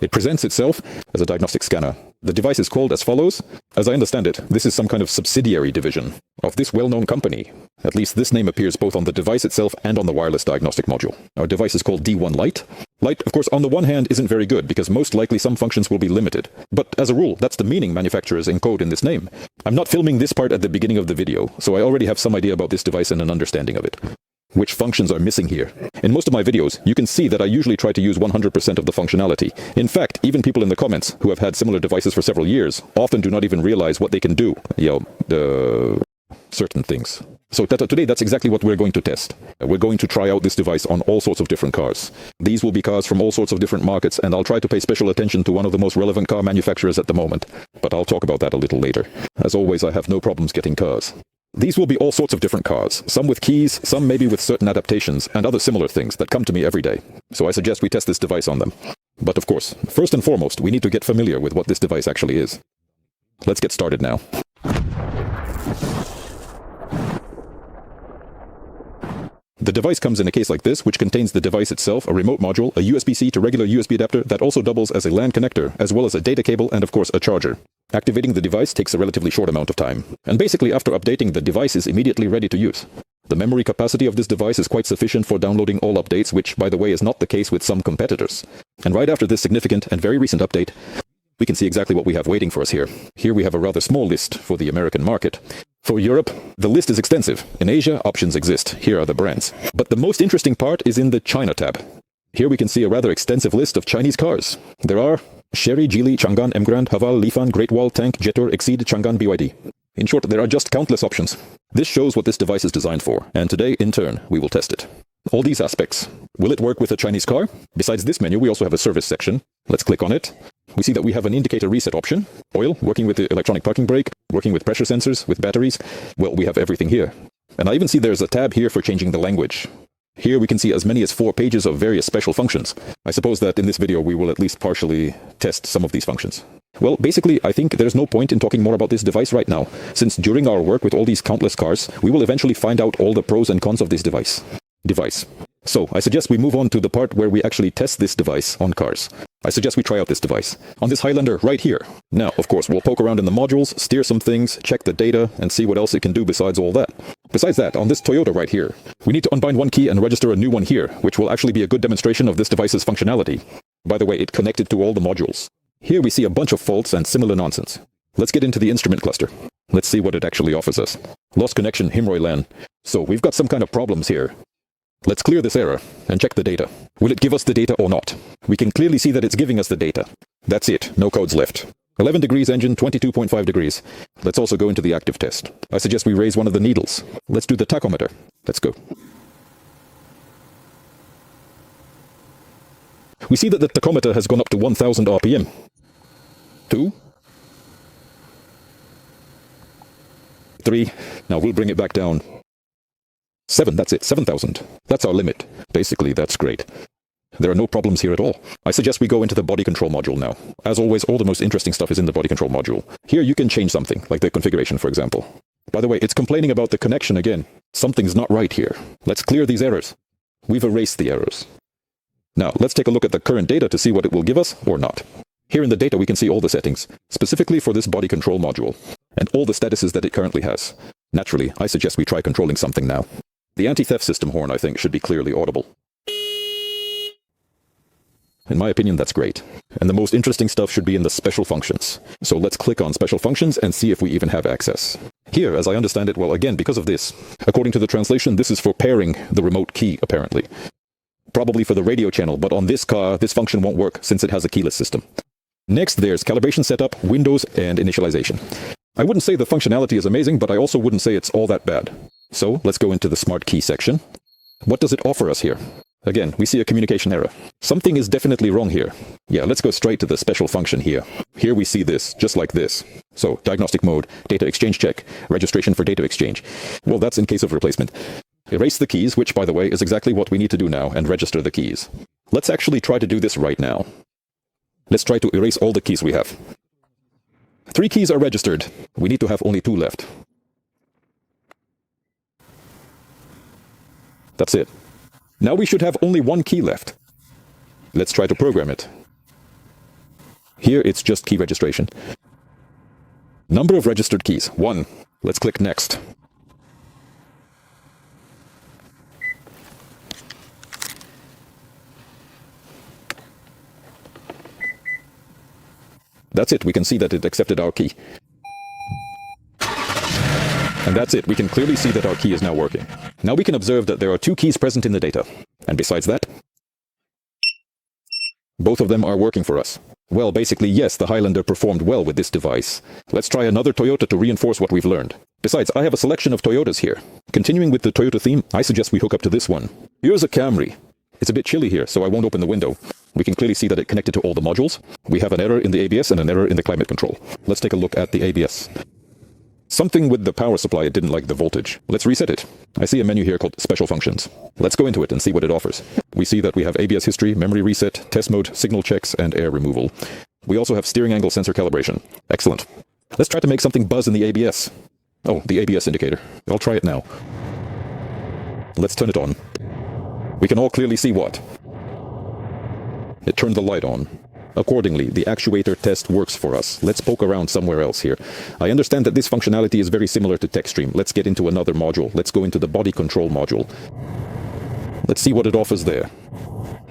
It presents itself as a diagnostic scanner. The device is called as follows. As I understand it, this is some kind of subsidiary division of this well-known company. At least this name appears both on the device itself and on the wireless diagnostic module. Our device is called D1 Lite. Lite, of course, on the one hand isn't very good because most likely some functions will be limited. But as a rule, that's the meaning manufacturers encode in this name. I'm not filming this part at the beginning of the video, so I already have some idea about this device and an understanding of it. Which functions are missing here? In most of my videos, you can see that I usually try to use 100% of the functionality. In fact, even people in the comments who have had similar devices for several years often do not even realize what they can do. Certain things. So today, that's exactly what we're going to test. We're going to try out this device on all sorts of different cars. These will be cars from all sorts of different markets, and I'll try to pay special attention to one of the most relevant car manufacturers at the moment. But I'll talk about that a little later. As always, I have no problems getting cars. These will be all sorts of different cars, some with keys, some maybe with certain adaptations, and other similar things that come to me every day. So I suggest we test this device on them. But of course, first and foremost, we need to get familiar with what this device actually is. Let's get started now. The device comes in a case like this, which contains the device itself, a remote module, a USB-C to regular USB adapter that also doubles as a LAN connector, as well as a data cable and of course a charger. Activating the device takes a relatively short amount of time, and basically after updating, the device is immediately ready to use. The memory capacity of this device is quite sufficient for downloading all updates, which by the way is not the case with some competitors. And right after this significant and very recent update, we can see exactly what we have waiting for us here. Here we have a rather small list for the American market. For Europe, the list is extensive. In Asia, options exist. Here are the brands. But the most interesting part is in the China tab. Here we can see a rather extensive list of Chinese cars. There are Chery, Geely, Chang'an, Emgrand, Haval, Lifan, Great Wall, Tank, Jetour, Exceed, Chang'an, BYD. In short, there are just countless options. This shows what this device is designed for, and today, in turn, we will test it. All these aspects. Will it work with a Chinese car? Besides this menu, we also have a service section. Let's click on it. We see that we have an indicator reset option, oil, working with the electronic parking brake, working with pressure sensors, with batteries. Well, we have everything here. And I even see there's a tab here for changing the language. Here we can see as many as 4 pages of various special functions. I suppose that in this video we will at least partially test some of these functions. Well, basically, I think there's no point in talking more about this device right now, since during our work with all these countless cars, we will eventually find out all the pros and cons of this device. So, I suggest we move on to the part where we actually test this device on cars. I suggest we try out this device on this Highlander right here. Now, of course, we'll poke around in the modules, steer some things, check the data, and see what else it can do besides all that. Besides that, on this Toyota right here, we need to unbind one key and register a new one here, which will actually be a good demonstration of this device's functionality. By the way, it connected to all the modules. Here we see a bunch of faults and similar nonsense. Let's get into the instrument cluster. Let's see what it actually offers us. Lost connection, Himroy LAN. So we've got some kind of problems here. Let's clear this error and check the data. Will it give us the data or not? We can clearly see that it's giving us the data. That's it, no codes left. 11 degrees engine, 22.5 degrees. Let's also go into the active test. I suggest we raise one of the needles. Let's do the tachometer. Let's go. We see that the tachometer has gone up to 1000 RPM. 2. 3. Now we'll bring it back down. 7, that's it, 7,000. That's our limit. Basically, that's great. There are no problems here at all. I suggest we go into the body control module now. As always, all the most interesting stuff is in the body control module. Here you can change something, like the configuration, for example. By the way, it's complaining about the connection again. Something's not right here. Let's clear these errors. We've erased the errors. Now, let's take a look at the current data to see what it will give us or not. Here in the data, we can see all the settings, specifically for this body control module, and all the statuses that it currently has. Naturally, I suggest we try controlling something now. The anti-theft system horn, I think, should be clearly audible. In my opinion, that's great. And the most interesting stuff should be in the special functions. So let's click on special functions and see if we even have access. Here, as I understand it, well, again, because of this, according to the translation, this is for pairing the remote key, apparently. Probably for the radio channel, but on this car, this function won't work since it has a keyless system. Next, there's calibration setup, Windows, and initialization. I wouldn't say the functionality is amazing, but I also wouldn't say it's all that bad. So let's go into the smart key section. What does it offer us here? Again, we see a communication error. Something is definitely wrong here. Yeah, let's go straight to the special function here. Here we see this, just like this. So, diagnostic mode, data exchange check, registration for data exchange. Well, that's in case of replacement. Erase the keys, which, by the way, is exactly what we need to do now, and register the keys. Let's actually try to do this right now. Let's try to erase all the keys we have. 3 keys are registered. We need to have only 2 left. That's it. Now we should have only 1 key left. Let's try to program it. Here it's just key registration. Number of registered keys, 1. Let's click next. That's it, we can see that it accepted our key. And that's it, we can clearly see that our key is now working. Now we can observe that there are 2 keys present in the data. And besides that, both of them are working for us. Well, basically, yes, the Highlander performed well with this device. Let's try another Toyota to reinforce what we've learned. Besides, I have a selection of Toyotas here. Continuing with the Toyota theme, I suggest we hook up to this one. Here's a Camry. It's a bit chilly here, so I won't open the window. We can clearly see that it connected to all the modules. We have an error in the ABS and an error in the climate control. Let's take a look at the ABS. Something with the power supply, it didn't like the voltage. Let's reset it. I see a menu here called Special Functions. Let's go into it and see what it offers. We see that we have ABS history, memory reset, test mode, signal checks, and air removal. We also have steering angle sensor calibration. Excellent. Let's try to make something buzz in the ABS. Oh, the ABS indicator. I'll try it now. Let's turn it on. We can all clearly see what? It turned the light on. Accordingly, the actuator test works for us. Let's poke around somewhere else here. I understand that this functionality is very similar to TechStream. Let's get into another module. Let's go into the body control module. Let's see what it offers there.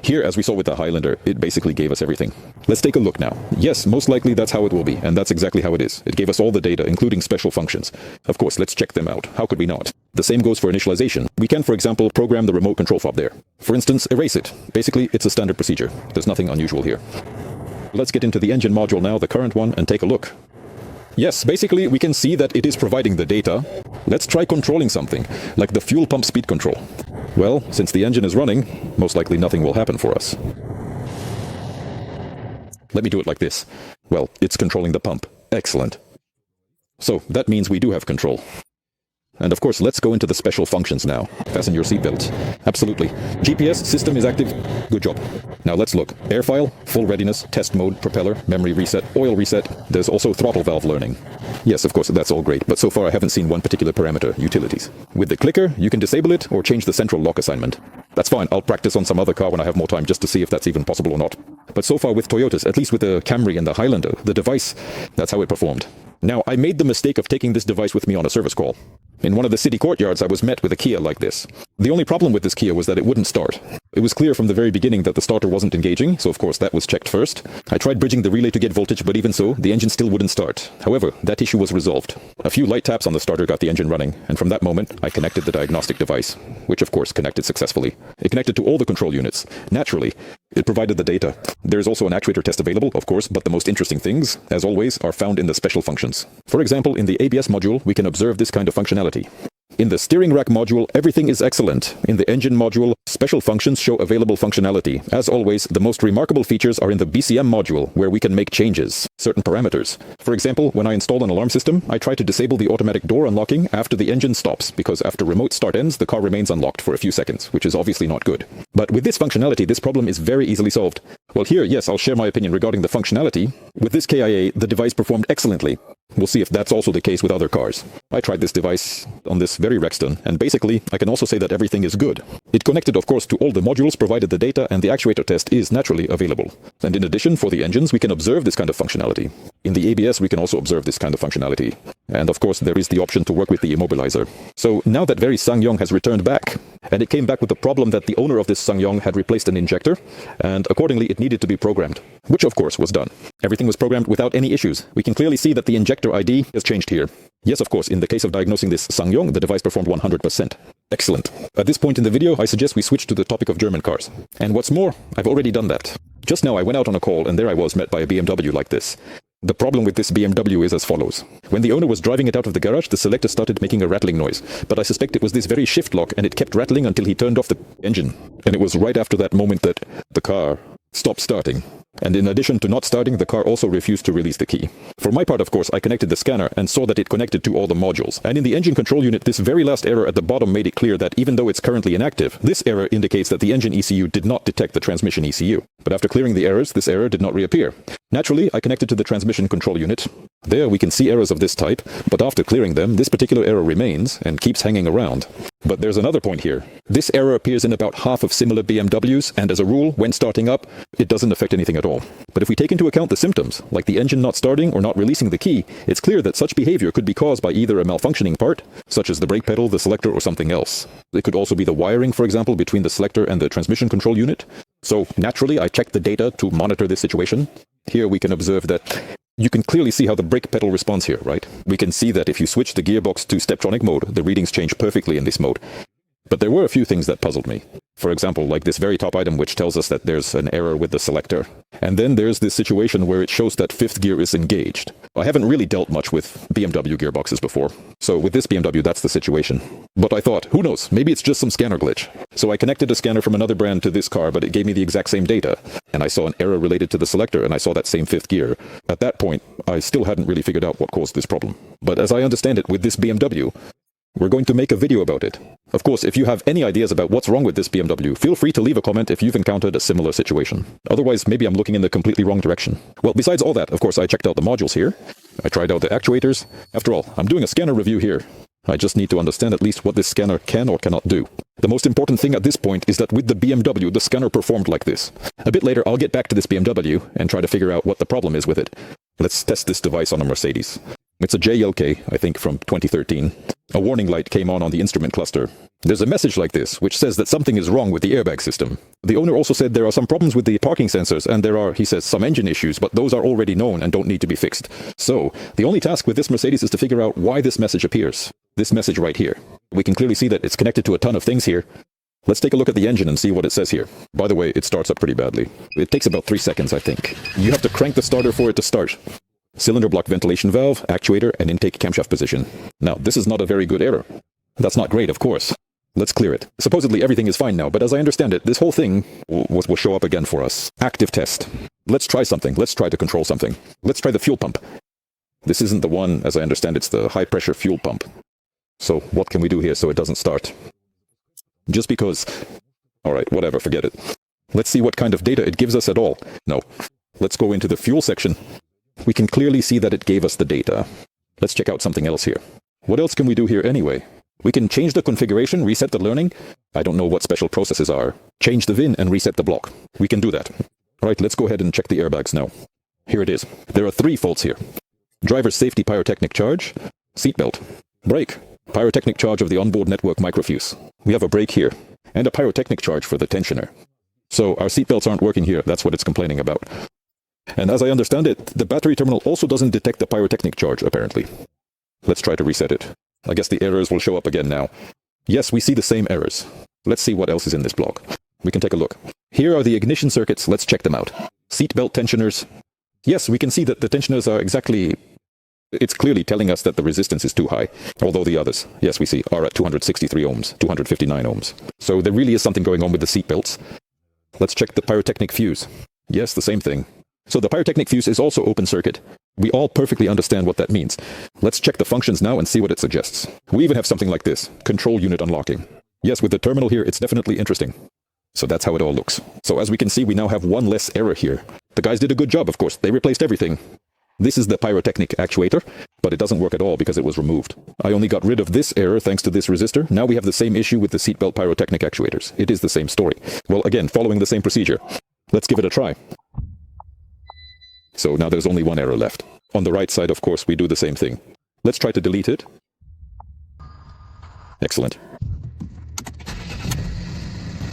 Here, as we saw with the Highlander, it basically gave us everything. Let's take a look now. Yes, most likely that's how it will be, and that's exactly how it is. It gave us all the data, including special functions. Of course, let's check them out. How could we not? The same goes for initialization. We can, for example, program the remote control fob there. For instance, erase it. Basically, it's a standard procedure. There's nothing unusual here. Let's get into the engine module now, the current one, and take a look. Yes, basically we can see that it is providing the data. Let's try controlling something, like the fuel pump speed control. Well, since the engine is running, most likely nothing will happen for us. Let me do it like this. Well, it's controlling the pump. Excellent. So, that means we do have control. And of course, let's go into the special functions now. Fasten your seatbelts. Absolutely. GPS system is active. Good job. Now let's look. Airfile, full readiness, test mode, propeller, memory reset, oil reset. There's also throttle valve learning. Yes, of course, that's all great, but so far I haven't seen one particular parameter, utilities. With the clicker, you can disable it or change the central lock assignment. That's fine, I'll practice on some other car when I have more time just to see if that's even possible or not. But so far with Toyotas, at least with the Camry and the Highlander, the device, that's how it performed. Now, I made the mistake of taking this device with me on a service call. In one of the city courtyards, I was met with a Kia like this. The only problem with this Kia was that it wouldn't start. It was clear from the very beginning that the starter wasn't engaging, so of course that was checked first. I tried bridging the relay to get voltage, but even so, the engine still wouldn't start. However, that issue was resolved. A few light taps on the starter got the engine running, and from that moment, I connected the diagnostic device, which of course connected successfully. It connected to all the control units. Naturally, it provided the data. There is also an actuator test available, of course, but the most interesting things, as always, are found in the special functions. For example, in the ABS module, we can observe this kind of functionality. In the steering rack module, everything is excellent. In the engine module, special functions show available functionality. As always, the most remarkable features are in the BCM module, where we can make changes, certain parameters. For example, when I install an alarm system, I try to disable the automatic door unlocking after the engine stops, because after remote start ends, the car remains unlocked for a few seconds, which is obviously not good. But with this functionality, this problem is very easily solved. Well, here, yes, I'll share my opinion regarding the functionality. With this KIA, the device performed excellently. We'll see if that's also the case with other cars. I tried this device on this very Rexton, and basically, I can also say that everything is good. It connected, of course, to all the modules, provided the data, and the actuator test is naturally available. And in addition, for the engines, we can observe this kind of functionality. In the ABS, we can also observe this kind of functionality. And of course, there is the option to work with the immobilizer. So now that very SsangYong has returned back, and it came back with the problem that the owner of this SsangYong had replaced an injector, and accordingly it needed to be programmed, which of course was done. Everything was programmed without any issues. We can clearly see that the injector ID has changed here. Yes, of course, in the case of diagnosing this SsangYong, the device performed 100%. Excellent. At this point in the video, I suggest we switch to the topic of German cars. And what's more, I've already done that. Just now I went out on a call, and there I was met by a BMW like this. The problem with this BMW is as follows. When the owner was driving it out of the garage, the selector started making a rattling noise. But I suspect it was this very shift lock, and it kept rattling until he turned off the engine. And it was right after that moment that the car stopped starting. And in addition to not starting, the car also refused to release the key. For my part, of course, I connected the scanner and saw that it connected to all the modules. And in the engine control unit, this very last error at the bottom made it clear that even though it's currently inactive, this error indicates that the engine ECU did not detect the transmission ECU. But after clearing the errors, this error did not reappear. Naturally, I connected to the transmission control unit. There we can see errors of this type, but after clearing them, this particular error remains and keeps hanging around. But there's another point here. This error appears in about half of similar BMWs, and as a rule, when starting up, it doesn't affect anything at all. But if we take into account the symptoms, like the engine not starting or not releasing the key, it's clear that such behavior could be caused by either a malfunctioning part, such as the brake pedal, the selector, or something else. It could also be the wiring, for example, between the selector and the transmission control unit. So naturally, I checked the data to monitor this situation. Here we can observe that you can clearly see how the brake pedal responds here, right? We can see that if you switch the gearbox to Steptronic mode, the readings change perfectly in this mode. But there were a few things that puzzled me. For example, like this very top item which tells us that there's an error with the selector. And then there's this situation where it shows that fifth gear is engaged. I haven't really dealt much with BMW gearboxes before. So with this BMW, that's the situation. But I thought, who knows, maybe it's just some scanner glitch. So I connected a scanner from another brand to this car, but it gave me the exact same data. And I saw an error related to the selector, and I saw that same fifth gear. At that point, I still hadn't really figured out what caused this problem. But as I understand it, with this BMW, we're going to make a video about it. Of course, if you have any ideas about what's wrong with this BMW, feel free to leave a comment if you've encountered a similar situation. Otherwise, maybe I'm looking in the completely wrong direction. Well, besides all that, of course, I checked out the modules here. I tried out the actuators. After all, I'm doing a scanner review here. I just need to understand at least what this scanner can or cannot do. The most important thing at this point is that with the BMW, the scanner performed like this. A bit later, I'll get back to this BMW and try to figure out what the problem is with it. Let's test this device on a Mercedes. It's a JLK, I think, from 2013. A warning light came on the instrument cluster. There's a message like this, which says that something is wrong with the airbag system. The owner also said there are some problems with the parking sensors, and there are, he says, some engine issues, but those are already known and don't need to be fixed. So, the only task with this Mercedes is to figure out why this message appears. This message right here. We can clearly see that it's connected to a ton of things here. Let's take a look at the engine and see what it says here. By the way, it starts up pretty badly. It takes about 3 seconds, I think. You have to crank the starter for it to start. Cylinder block ventilation valve, actuator, and intake camshaft position. Now, this is not a very good error. That's not great, of course. Let's clear it. Supposedly everything is fine now, but as I understand it, this whole thing will show up again for us. Active test. Let's try something. Let's try to control something. Let's try the fuel pump. This isn't the one, as I understand, it's the high pressure fuel pump. So what can we do here so it doesn't start? Just because... Alright, whatever, forget it. Let's see what kind of data it gives us at all. No. Let's go into the fuel section. We can clearly see that it gave us the data. Let's check out something else here. What else can we do here anyway? We can change the configuration, reset the learning. I don't know what special processes are. Change the VIN and reset the block. We can do that. Alright, let's go ahead and check the airbags now. Here it is. There are 3 faults here. Driver's safety pyrotechnic charge, seatbelt, brake, pyrotechnic charge of the onboard network microfuse. We have a brake here, and a pyrotechnic charge for the tensioner. So our seatbelts aren't working here, that's what it's complaining about. And as I understand it, the battery terminal also doesn't detect the pyrotechnic charge, apparently. Let's try to reset it. I guess the errors will show up again now. Yes, we see the same errors. Let's see what else is in this block. We can take a look. Here are the ignition circuits, let's check them out. Seatbelt tensioners. Yes, we can see that the tensioners are exactly... It's clearly telling us that the resistance is too high. Although the others, yes, we see, are at 263 ohms, 259 ohms. So there really is something going on with the seatbelts. Let's check the pyrotechnic fuse. Yes, the same thing. So the pyrotechnic fuse is also open circuit. We all perfectly understand what that means. Let's check the functions now and see what it suggests. We even have something like this, control unit unlocking. Yes, with the terminal here, it's definitely interesting. So that's how it all looks. So as we can see, we now have one less error here. The guys did a good job, of course. They replaced everything. This is the pyrotechnic actuator, but it doesn't work at all because it was removed. I only got rid of this error thanks to this resistor. Now we have the same issue with the seatbelt pyrotechnic actuators. It is the same story. Well, again, following the same procedure. Let's give it a try. So now there's only one error left. On the right side, of course, we do the same thing. Let's try to delete it. Excellent.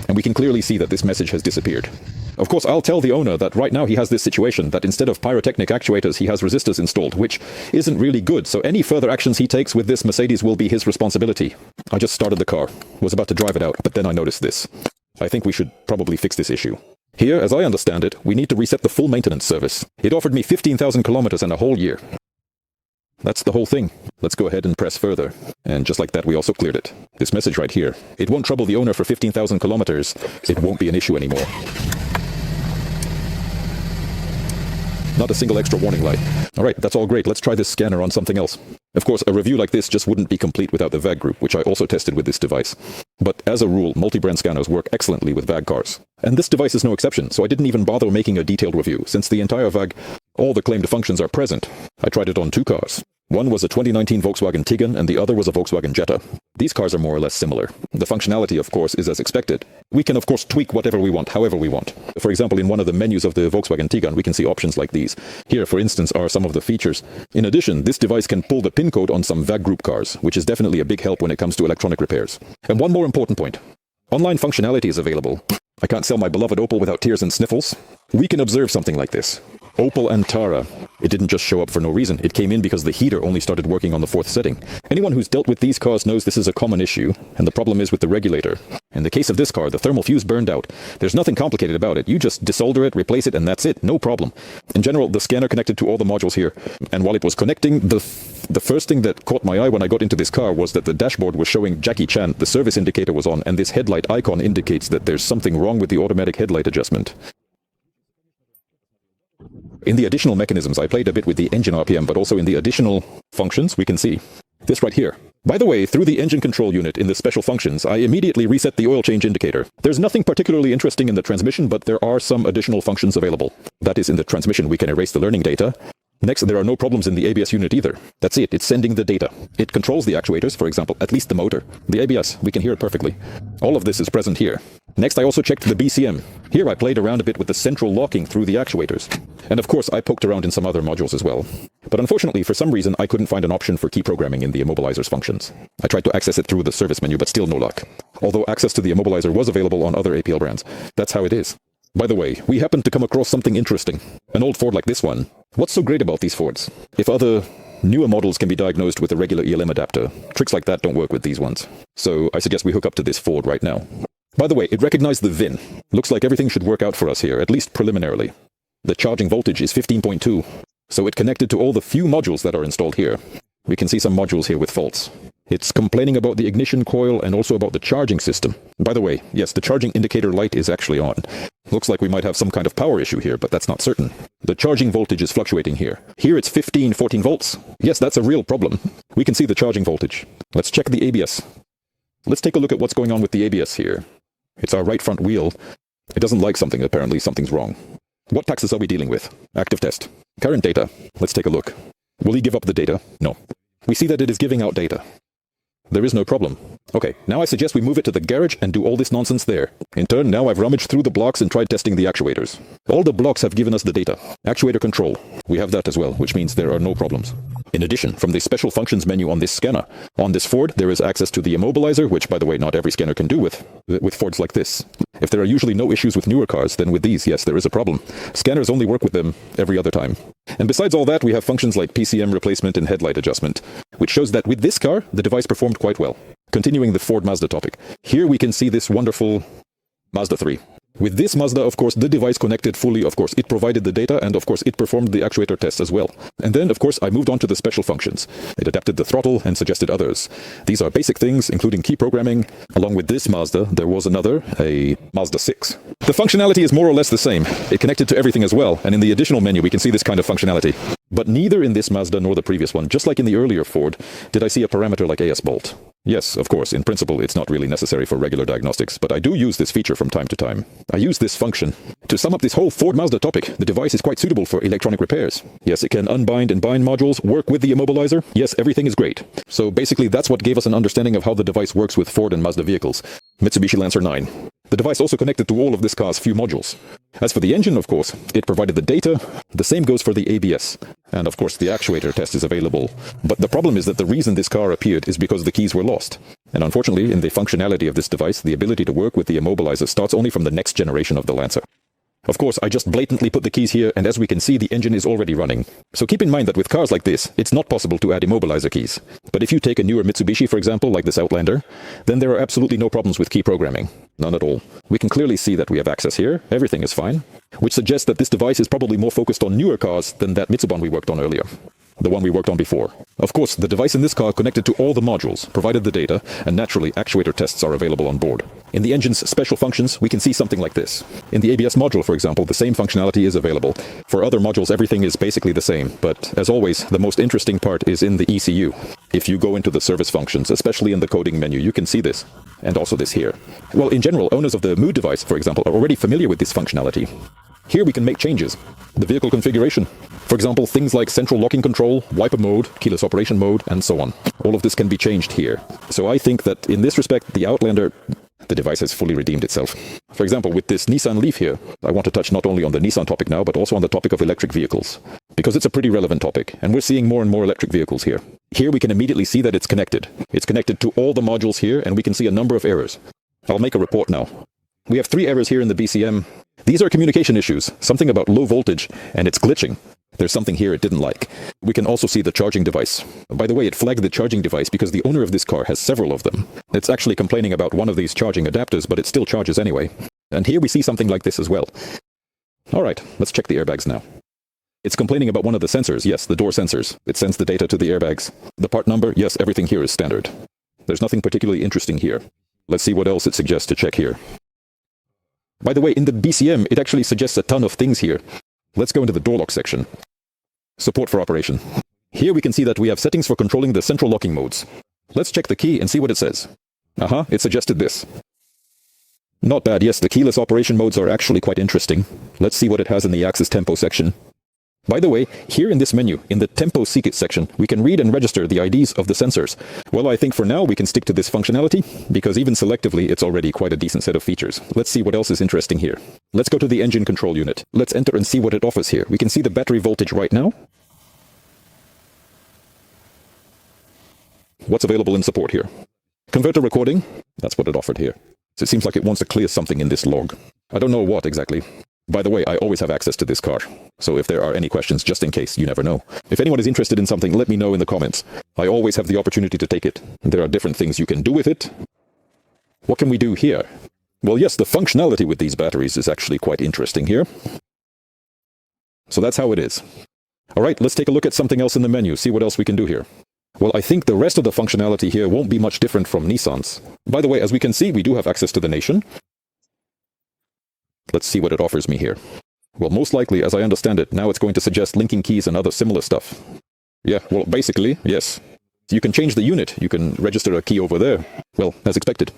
And we can clearly see that this message has disappeared. Of course, I'll tell the owner that right now he has this situation, that instead of pyrotechnic actuators, he has resistors installed, which isn't really good, so any further actions he takes with this Mercedes will be his responsibility. I just started the car, was about to drive it out, but then I noticed this. I think we should probably fix this issue. Here, as I understand it, we need to reset the full maintenance service. It offered me 15,000 kilometers and a whole year. That's the whole thing. Let's go ahead and press further. And just like that, we also cleared it. This message right here. It won't trouble the owner for 15,000 kilometers. It won't be an issue anymore. Not a single extra warning light. Alright, that's all great. Let's try this scanner on something else. Of course, a review like this just wouldn't be complete without the VAG group, which I also tested with this device. But as a rule, multi-brand scanners work excellently with VAG cars. And this device is no exception, so I didn't even bother making a detailed review, since the entire VAG All the claimed functions are present. I tried it on 2 cars. One was a 2019 Volkswagen Tiguan and the other was a Volkswagen Jetta. These cars are more or less similar. The functionality, of course, is as expected. We can, of course, tweak whatever we want, however we want. For example, in one of the menus of the Volkswagen Tiguan, we can see options like these. Here, for instance, are some of the features. In addition, this device can pull the PIN code on some VAG group cars, which is definitely a big help when it comes to electronic repairs. And one more important point. Online functionality is available. I can't sell my beloved Opel without tears and sniffles. We can observe something like this. Opel Antara. It didn't just show up for no reason. It came in because the heater only started working on the 4th setting. Anyone who's dealt with these cars knows this is a common issue, and the problem is with the regulator. In the case of this car, the thermal fuse burned out. There's nothing complicated about it. You just desolder it, replace it, and that's it. No problem. In general, the scanner connected to all the modules here, and while it was connecting, the first thing that caught my eye when I got into this car was that the dashboard was showing Jackie Chan, the service indicator was on, and this headlight icon indicates that there's something wrong with the automatic headlight adjustment. In the additional mechanisms, I played a bit with the engine RPM, but also in the additional functions, we can see this right here. By the way, through the engine control unit in the special functions, I immediately reset the oil change indicator. There's nothing particularly interesting in the transmission, but there are some additional functions available. That is, in the transmission, we can erase the learning data. Next, there are no problems in the ABS unit either. That's it, it's sending the data. It controls the actuators, for example, at least the motor. The ABS, we can hear it perfectly. All of this is present here. Next, I also checked the BCM. Here I played around a bit with the central locking through the actuators. And of course, I poked around in some other modules as well. But unfortunately, for some reason, I couldn't find an option for key programming in the immobilizer's functions. I tried to access it through the service menu, but still no luck. Although access to the immobilizer was available on other APL brands. That's how it is. By the way, we happened to come across something interesting. An old Ford like this one. What's so great about these Fords? If other newer models can be diagnosed with a regular ELM adapter, tricks like that don't work with these ones. So I suggest we hook up to this Ford right now. By the way, it recognized the VIN. Looks like everything should work out for us here, at least preliminarily. The charging voltage is 15.2, so it connected to all the few modules that are installed here. We can see some modules here with faults. It's complaining about the ignition coil and also about the charging system. By the way, yes, the charging indicator light is actually on. Looks like we might have some kind of power issue here, but that's not certain. The charging voltage is fluctuating here. Here it's 14 volts. Yes, that's a real problem. We can see the charging voltage. Let's check the ABS. Let's take a look at what's going on with the ABS here. It's our right front wheel. It doesn't like something, apparently something's wrong. What taxes are we dealing with? Active test. Current data. Let's take a look. Will he give up the data? No. We see that it is giving out data. There is no problem. Okay, now I suggest we move it to the garage and do all this nonsense there. In turn, now I've rummaged through the blocks and tried testing the actuators. All the blocks have given us the data. Actuator control. We have that as well, which means there are no problems. In addition, from the special functions menu on this scanner, on this Ford, there is access to the immobilizer, which, by the way, not every scanner can do with Fords like this. If there are usually no issues with newer cars, then with these, yes, there is a problem. Scanners only work with them every other time. And besides all that, we have functions like PCM replacement and headlight adjustment, which shows that with this car, the device performed quite well. Continuing the Ford Mazda topic, here we can see this wonderful Mazda 3. With this Mazda, of course, the device connected fully, of course, it provided the data, and of course, it performed the actuator tests as well. And then, of course, I moved on to the special functions. It adapted the throttle and suggested others. These are basic things, including key programming. Along with this Mazda, there was another, a Mazda 6. The functionality is more or less the same. It connected to everything as well, and in the additional menu, we can see this kind of functionality. But neither in this Mazda nor the previous one, just like in the earlier Ford, did I see a parameter like AS bolt. Yes, of course, in principle, it's not really necessary for regular diagnostics, but I do use this feature from time to time. I use this function. To sum up this whole Ford Mazda topic, the device is quite suitable for electronic repairs. Yes, it can unbind and bind modules, work with the immobilizer. Yes, everything is great. So basically, that's what gave us an understanding of how the device works with Ford and Mazda vehicles. Mitsubishi Lancer 9. The device also connected to all of this car's few modules. As for the engine, of course, it provided the data. The same goes for the ABS. And of course, the actuator test is available. But the problem is that the reason this car appeared is because the keys were lost. And unfortunately, in the functionality of this device, the ability to work with the immobilizer starts only from the next generation of the Lancer. Of course, I just blatantly put the keys here, and as we can see, the engine is already running. So keep in mind that with cars like this, it's not possible to add immobilizer keys. But if you take a newer Mitsubishi, for example, like this Outlander, then there are absolutely no problems with key programming. None at all. We can clearly see that we have access here. Everything is fine. Which suggests that this device is probably more focused on newer cars than that Mitsubishi we worked on earlier. The one we worked on before. Of course, the device in this car connected to all the modules, provided the data, and naturally, actuator tests are available on board. In the engine's special functions, we can see something like this. In the ABS module, for example, the same functionality is available. For other modules, everything is basically the same, but as always, the most interesting part is in the ECU. If you go into the service functions, especially in the coding menu, you can see this, and also this here. Well, in general, owners of the Mood device, for example, are already familiar with this functionality. Here we can make changes. The vehicle configuration. For example, things like central locking control, wiper mode, keyless operation mode, and so on. All of this can be changed here. So I think that in this respect, the Outlander, the device has fully redeemed itself. For example, with this Nissan Leaf here, I want to touch not only on the Nissan topic now, but also on the topic of electric vehicles. Because it's a pretty relevant topic, and we're seeing more and more electric vehicles here. Here we can immediately see that it's connected. It's connected to all the modules here, and we can see a number of errors. I'll make a report now. We have 3 errors here in the BCM. These are communication issues, something about low voltage, and it's glitching. There's something here it didn't like. We can also see the charging device. By the way, it flagged the charging device because the owner of this car has several of them. It's actually complaining about one of these charging adapters, but it still charges anyway. And here we see something like this as well. Alright, let's check the airbags now. It's complaining about one of the sensors, yes, the door sensors. It sends the data to the airbags. The part number, yes, everything here is standard. There's nothing particularly interesting here. Let's see what else it suggests to check here. By the way, in the BCM, it actually suggests a ton of things here. Let's go into the door lock section. Support for operation. Here we can see that we have settings for controlling the central locking modes. Let's check the key and see what it says. It suggested this. Not bad, yes, the keyless operation modes are actually quite interesting. Let's see what it has in the axis tempo section. By the way, here in this menu, in the Tempo Secret section, we can read and register the IDs of the sensors. Well, I think for now we can stick to this functionality, because even selectively it's already quite a decent set of features. Let's see what else is interesting here. Let's go to the engine control unit. Let's enter and see what it offers here. We can see the battery voltage right now. What's available in support here? Converter recording, that's what it offered here. So it seems like it wants to clear something in this log. I don't know what exactly. By the way, I always have access to this car, so if there are any questions, just in case, you never know. If anyone is interested in something, let me know in the comments. I always have the opportunity to take it. There are different things you can do with it. What can we do here? Well, yes, the functionality with these batteries is actually quite interesting here. So that's how it is. Alright, let's take a look at something else in the menu, see what else we can do here. Well, I think the rest of the functionality here won't be much different from Nissan's. By the way, as we can see, we do have access to the nation. Let's see what it offers me here. Well, most likely, as I understand it, now it's going to suggest linking keys and other similar stuff. Yeah, well, basically, yes. You can change the unit. You can register a key over there. Well, as expected.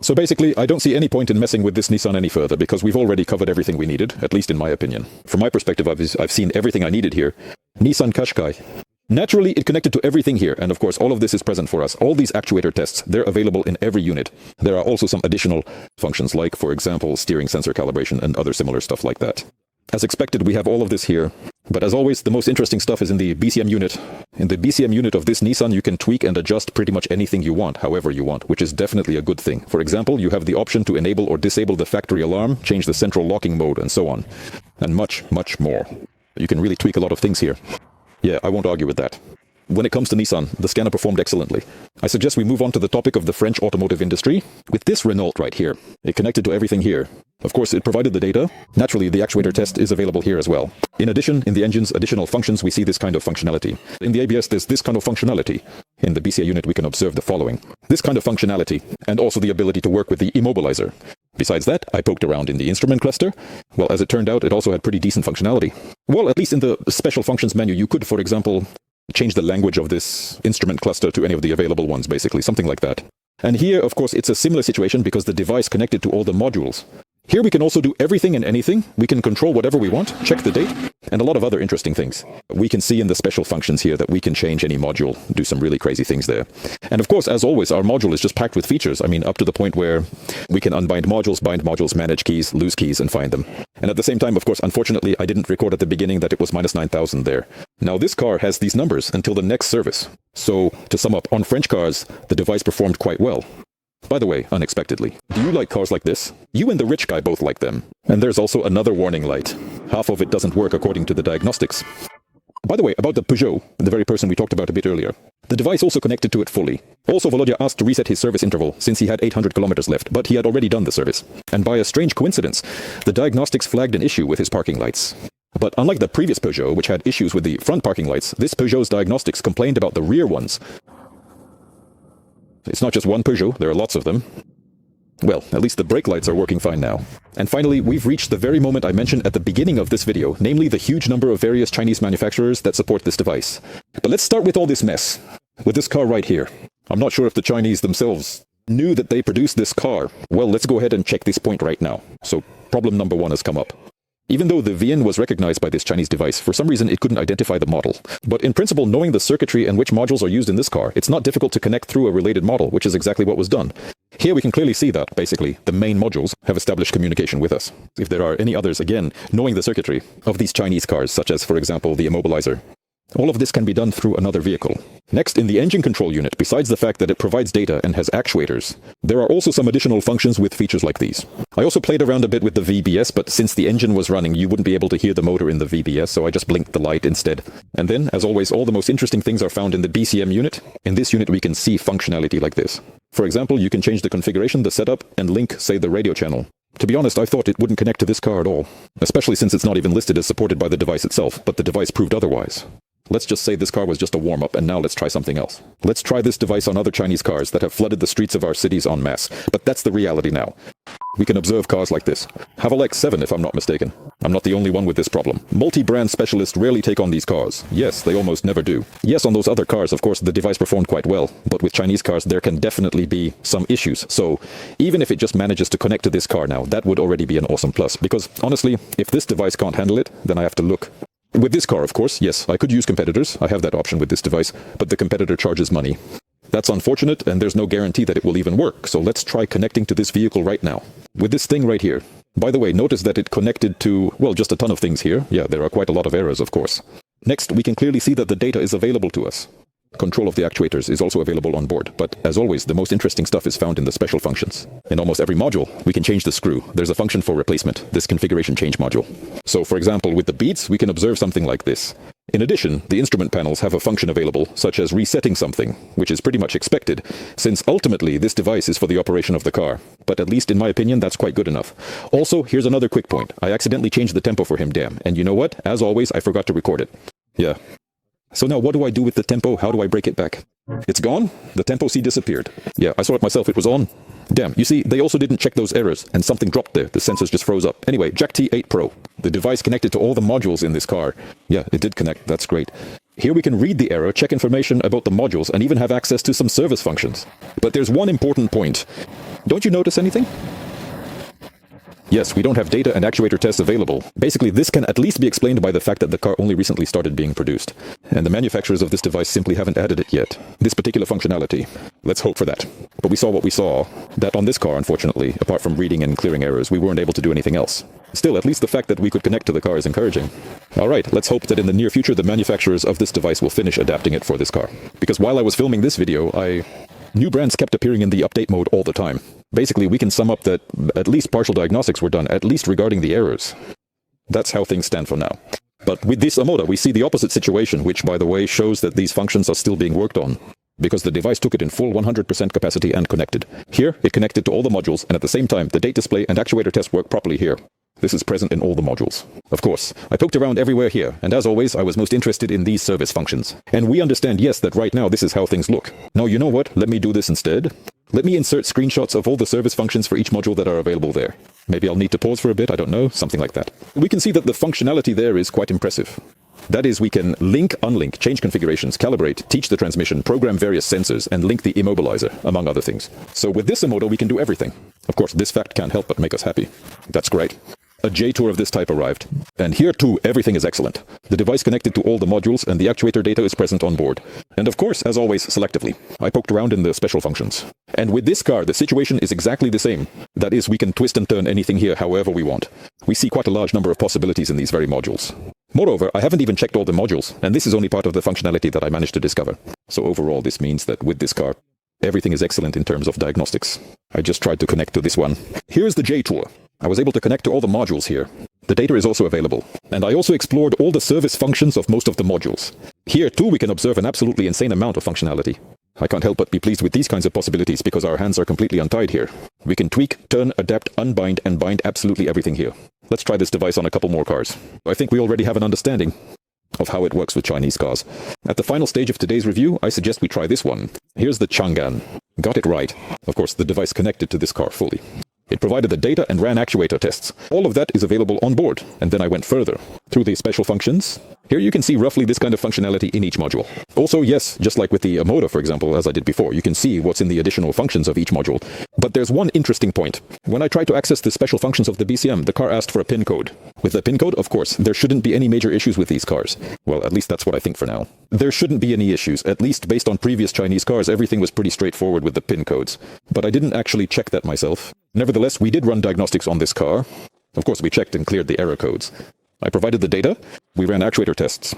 So basically, I don't see any point in messing with this Nissan any further, because we've already covered everything we needed, at least in my opinion. From my perspective, I've seen everything I needed here. Nissan Qashqai. Naturally, it connected to everything here, and of course all of this is present for us. All these actuator tests, they're available in every unit. There are also some additional functions like, for example, steering sensor calibration and other similar stuff like that. As expected, we have all of this here. But as always, the most interesting stuff is in the BCM unit. In the BCM unit of this Nissan, you can tweak and adjust pretty much anything you want, however you want, which is definitely a good thing. For example, you have the option to enable or disable the factory alarm, change the central locking mode, and so on. And much, much more. You can really tweak a lot of things here. Yeah, I won't argue with that. When it comes to Nissan, the scanner performed excellently. I suggest we move on to the topic of the French automotive industry. With this Renault right here, it connected to everything here. Of course, it provided the data. Naturally, the actuator test is available here as well. In addition, in the engine's additional functions, we see this kind of functionality. In the ABS, there's this kind of functionality. In the BCA unit, we can observe the following. This kind of functionality, and also the ability to work with the immobilizer. Besides that, I poked around in the instrument cluster. Well, as it turned out, it also had pretty decent functionality. Well, at least in the special functions menu, you could, for example, change the language of this instrument cluster to any of the available ones, basically, something like that. And here, of course, it's a similar situation because the device connected to all the modules. Here we can also do everything and anything. We can control whatever we want, check the date, and a lot of other interesting things. We can see in the special functions here that we can change any module, do some really crazy things there. And of course, as always, our module is just packed with features. I mean, up to the point where we can unbind modules, bind modules, manage keys, lose keys, and find them. And at the same time, of course, unfortunately, I didn't record at the beginning that it was minus 9,000 there. Now, this car has these numbers until the next service. So, to sum up, on French cars, the device performed quite well. By the way, unexpectedly, do you like cars like this? You and the rich guy both like them. And there's also another warning light. Half of it doesn't work according to the diagnostics. By the way, about the Peugeot, the very person we talked about a bit earlier. The device also connected to it fully. Also, Volodya asked to reset his service interval since he had 800 kilometers left, but he had already done the service. And by a strange coincidence, the diagnostics flagged an issue with his parking lights. But unlike the previous Peugeot, which had issues with the front parking lights, this Peugeot's diagnostics complained about the rear ones. It's not just one Peugeot, there are lots of them. Well, at least the brake lights are working fine now. And finally, we've reached the very moment I mentioned at the beginning of this video, namely the huge number of various Chinese manufacturers that support this device. But let's start with all this mess, with this car right here. I'm not sure if the Chinese themselves knew that they produced this car. Well, let's go ahead and check this point right now. So, problem number 1 has come up. Even though the VIN was recognized by this Chinese device, for some reason it couldn't identify the model. But in principle, knowing the circuitry and which modules are used in this car, it's not difficult to connect through a related model, which is exactly what was done. Here we can clearly see that, basically, the main modules have established communication with us. If there are any others, again, knowing the circuitry of these Chinese cars, such as, for example, the immobilizer, all of this can be done through another vehicle. Next, in the engine control unit, besides the fact that it provides data and has actuators, there are also some additional functions with features like these. I also played around a bit with the VBS, but since the engine was running, you wouldn't be able to hear the motor in the VBS, so I just blinked the light instead. And then, as always, all the most interesting things are found in the BCM unit. In this unit, we can see functionality like this. For example, you can change the configuration, the setup, and link, say, the radio channel. To be honest, I thought it wouldn't connect to this car at all, especially since it's not even listed as supported by the device itself, but the device proved otherwise. Let's just say this car was just a warm-up, and now let's try something else. Let's try this device on other Chinese cars that have flooded the streets of our cities en masse. But that's the reality now. We can observe cars like this. Haval X7, if I'm not mistaken. I'm not the only one with this problem. Multi-brand specialists rarely take on these cars. Yes, they almost never do. Yes, on those other cars, of course, the device performed quite well. But with Chinese cars, there can definitely be some issues. So, even if it just manages to connect to this car now, that would already be an awesome plus. Because, honestly, if this device can't handle it, then I have to look. With this car, of course, yes, I could use competitors. I have that option with this device, but the competitor charges money. That's unfortunate, and there's no guarantee that it will even work, so let's try connecting to this vehicle right now. With this thing right here. By the way, notice that it connected to, well, just a ton of things here. Yeah, there are quite a lot of errors, of course. Next, we can clearly see that the data is available to us. Control of the actuators is also available on board, but as always, the most interesting stuff is found in the special functions. In almost every module, we can change the screw. There's a function for replacement, this configuration change module. So, for example, with the beats, we can observe something like this. In addition, the instrument panels have a function available, such as resetting something, which is pretty much expected, since ultimately this device is for the operation of the car. But at least in my opinion, that's quite good enough. Also, here's another quick point. I accidentally changed the tempo for him, damn. And you know what? As always, I forgot to record it. Yeah. So now what do I do with the tempo? How do I break it back? It's gone? The tempo C disappeared. Yeah, I saw it myself. It was on. Damn, you see, they also didn't check those errors, and something dropped there. The sensors just froze up. Anyway, Jack T8 Pro. The device connected to all the modules in this car. Yeah, it did connect. That's great. Here we can read the error, check information about the modules, and even have access to some service functions. But there's one important point. Don't you notice anything? Yes, we don't have data and actuator tests available. Basically, this can at least be explained by the fact that the car only recently started being produced, and the manufacturers of this device simply haven't added it yet. This particular functionality. Let's hope for that. But we saw what we saw, that on this car, unfortunately, apart from reading and clearing errors, we weren't able to do anything else. Still, at least the fact that we could connect to the car is encouraging. Alright, let's hope that in the near future the manufacturers of this device will finish adapting it for this car. Because while I was filming this video, new brands kept appearing in the update mode all the time. Basically, we can sum up that at least partial diagnostics were done, at least regarding the errors. That's how things stand for now. But with this Omoda, we see the opposite situation, which, by the way, shows that these functions are still being worked on, because the device took it in full 100% capacity and connected. Here, it connected to all the modules, and at the same time, the date display and actuator test work properly here. This is present in all the modules. Of course, I poked around everywhere here, and as always, I was most interested in these service functions. And we understand, yes, that right now this is how things look. Now, you know what? Let me do this instead. Let me insert screenshots of all the service functions for each module that are available there. Maybe I'll need to pause for a bit, I don't know, something like that. We can see that the functionality there is quite impressive. That is, we can link, unlink, change configurations, calibrate, teach the transmission, program various sensors, and link the immobilizer, among other things. So with this Omoda, we can do everything. Of course, this fact can't help but make us happy. That's great. A J tour of this type arrived. And here too, everything is excellent. The device connected to all the modules and the actuator data is present on board. And of course, as always, selectively. I poked around in the special functions. And with this car, the situation is exactly the same. That is, we can twist and turn anything here however we want. We see quite a large number of possibilities in these very modules. Moreover, I haven't even checked all the modules, and this is only part of the functionality that I managed to discover. So overall, this means that with this car, everything is excellent in terms of diagnostics. I just tried to connect to this one. Here's the J tour. I was able to connect to all the modules here. The data is also available. And I also explored all the service functions of most of the modules. Here too we can observe an absolutely insane amount of functionality. I can't help but be pleased with these kinds of possibilities because our hands are completely untied here. We can tweak, turn, adapt, unbind, and bind absolutely everything here. Let's try this device on a couple more cars. I think we already have an understanding of how it works with Chinese cars. At the final stage of today's review, I suggest we try this one. Here's the Chang'an. Got it right. Of course, the device connected to this car fully. It provided the data and ran actuator tests. All of that is available on board. And then I went further through the special functions. Here you can see roughly this kind of functionality in each module. Also, yes, just like with the motor, for example, as I did before, you can see what's in the additional functions of each module. But there's one interesting point. When I tried to access the special functions of the BCM, the car asked for a PIN code. With the PIN code, of course, there shouldn't be any major issues with these cars. Well, at least that's what I think for now. There shouldn't be any issues. At least based on previous Chinese cars, everything was pretty straightforward with the PIN codes. But I didn't actually check that myself. Nevertheless, we did run diagnostics on this car. Of course, we checked and cleared the error codes. I provided the data. We ran actuator tests.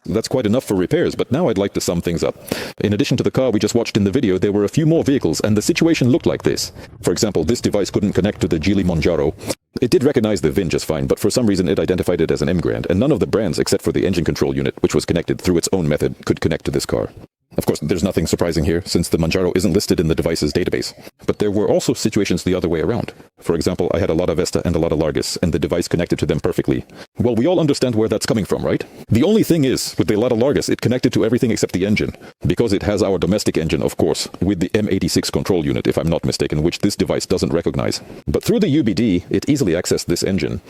That's quite enough for repairs, but now I'd like to sum things up. In addition to the car we just watched in the video, there were a few more vehicles, and the situation looked like this. For example, this device couldn't connect to the Geely Monjaro. It did recognize the VIN just fine, but for some reason it identified it as an M Grand, and none of the brands except for the engine control unit, which was connected through its own method, could connect to this car. Of course, there's nothing surprising here, since the Monjaro isn't listed in the device's database. But there were also situations the other way around. For example, I had a Lada Vesta and a Lada Largus, and the device connected to them perfectly. Well, we all understand where that's coming from, right? The only thing is, with the Lada Largus, it connected to everything except the engine. Because it has our domestic engine, of course, with the M86 control unit, if I'm not mistaken, which this device doesn't recognize. But through the UBD, it easily accessed this engine.